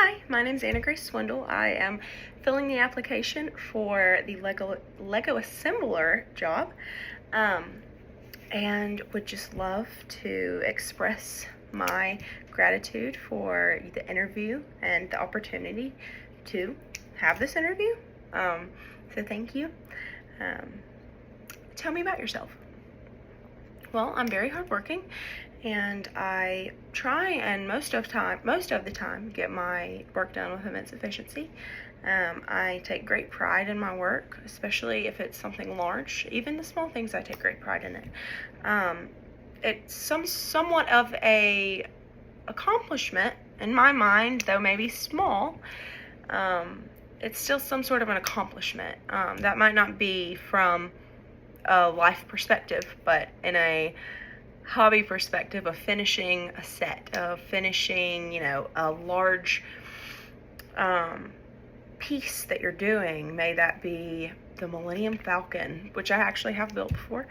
Hi, my name is Anna Grace Swindle. I am filling the application for the Lego assembler job, and would just love to express my gratitude for the interview and the opportunity to have this interview. So thank you. Tell me about yourself. Well, I'm very hardworking, and I try and most of the time get my work done with immense efficiency. I take great pride in my work, especially if it's something large. Even the small things, I take great pride in it. It's somewhat of a accomplishment in my mind, though maybe small. It's still some sort of an accomplishment. That might not be from a life perspective, but in a hobby perspective of finishing a set, of finishing, a large piece that you're doing. May that be the Millennium Falcon, which I actually have built before,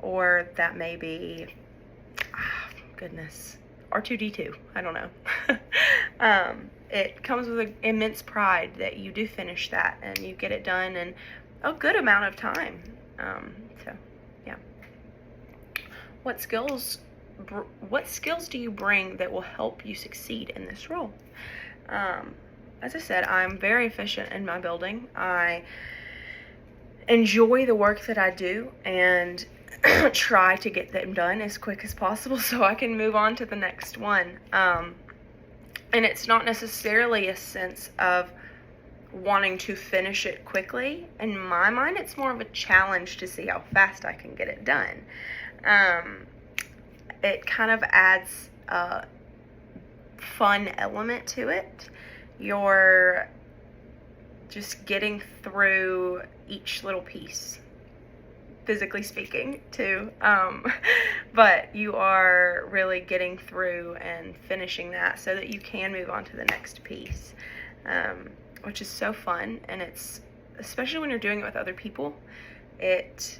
or that may be, R2-D2. I don't know. It comes with an immense pride that you do finish that and you get it done in a good amount of time. So, yeah. What skills do you bring that will help you succeed in this role? As I said, I'm very efficient in my building. I enjoy the work that I do and try to get them done as quick as possible so I can move on to the next one. And it's not necessarily a sense of wanting to finish it quickly. In my mind, it's more of a challenge to see how fast I can get it done. It kind of adds a fun element to it. You're just getting through each little piece, physically speaking, too. But you are really getting through and finishing that so that you can move on to the next piece, which is so fun. And it's, especially when you're doing it with other people, it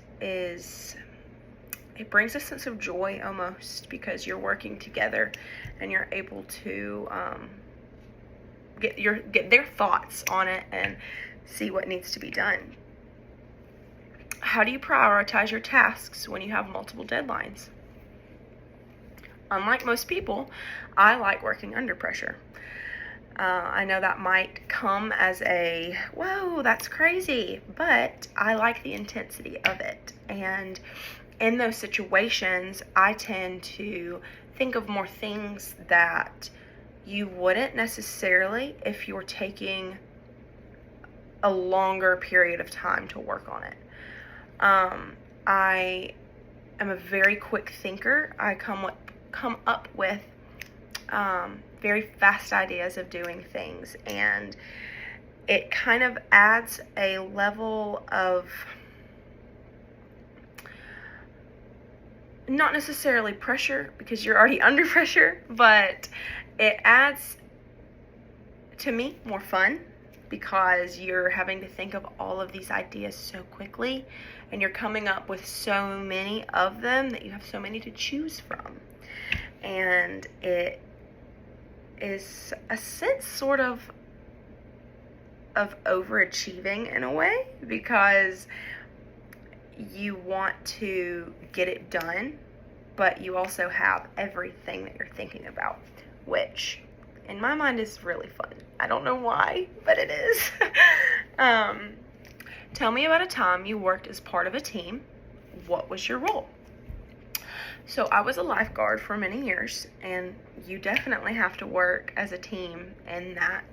brings a sense of joy almost, because you're working together and you're able to get their thoughts on it and see what needs to be done. How do you prioritize your tasks when you have multiple deadlines? Unlike most people, I like working under pressure. I know that might come as a, whoa, that's crazy, but I like the intensity of it. And in those situations, I tend to think of more things that you wouldn't necessarily if you're taking a longer period of time to work on it. I am a very quick thinker. I come up with very fast ideas of doing things, and it kind of adds a level of, not necessarily pressure, because you're already under pressure, but it adds, to me, more fun, because you're having to think of all of these ideas so quickly, and you're coming up with so many of them that you have so many to choose from. And it is a sense sort of overachieving in a way, because you want to get it done, but you also have everything that you're thinking about, which in my mind is really fun. I don't know why, but it is. Tell me about a time you worked as part of a team. What was your role? So I was a lifeguard for many years, and you definitely have to work as a team in that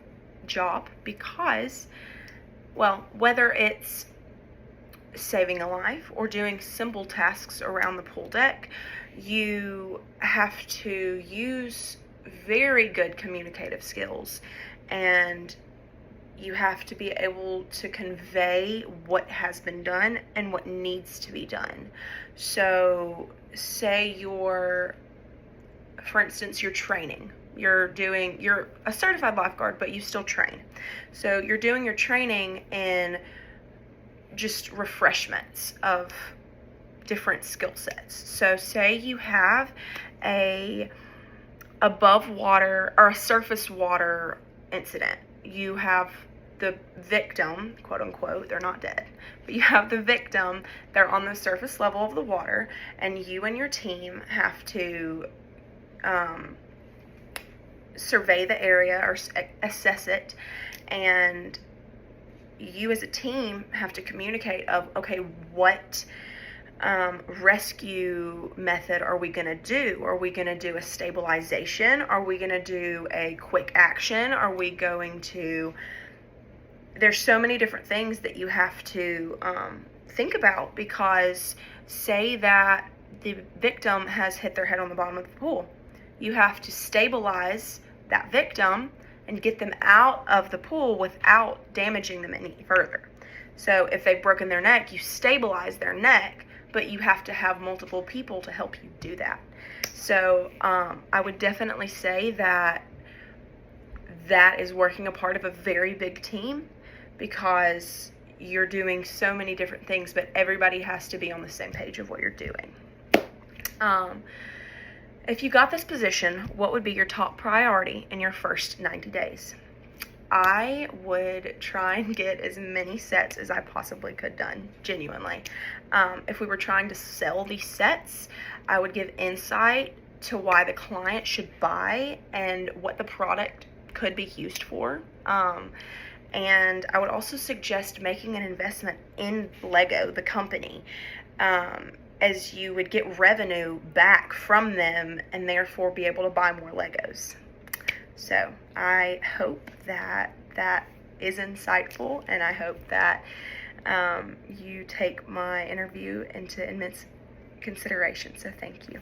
job, because, well, whether it's saving a life or doing simple tasks around the pool deck, you have to use very good communicative skills, and you have to be able to convey what has been done and what needs to be done. So say for instance, you're training. You're a certified lifeguard, but you still train. So you're doing your training in just refreshments of different skill sets. So say you have a above water or a surface water incident. You have the victim, quote unquote, they're not dead, but you have the victim, they're on the surface level of the water, and you and your team have to survey the area or assess it, and you as a team have to communicate of, okay, what rescue method are we going to do? Are we going to do a stabilization? Are we going to do a quick action? Are we going to... There's so many different things that you have to think about, because say that the victim has hit their head on the bottom of the pool. You have to stabilize that victim and get them out of the pool without damaging them any further. So if they've broken their neck, you stabilize their neck, but you have to have multiple people to help you do that. So I would definitely say that is working a part of a very big team, because you're doing so many different things, but everybody has to be on the same page of what you're doing. If you got this position, what would be your top priority in your first 90 days? I would try and get as many sets as I possibly could done, genuinely. If we were trying to sell these sets, I would give insight to why the client should buy and what the product could be used for. And I would also suggest making an investment in Lego, the company, as you would get revenue back from them and therefore be able to buy more Legos. So I hope that is insightful, and I hope that you take my interview into immense consideration. So thank you.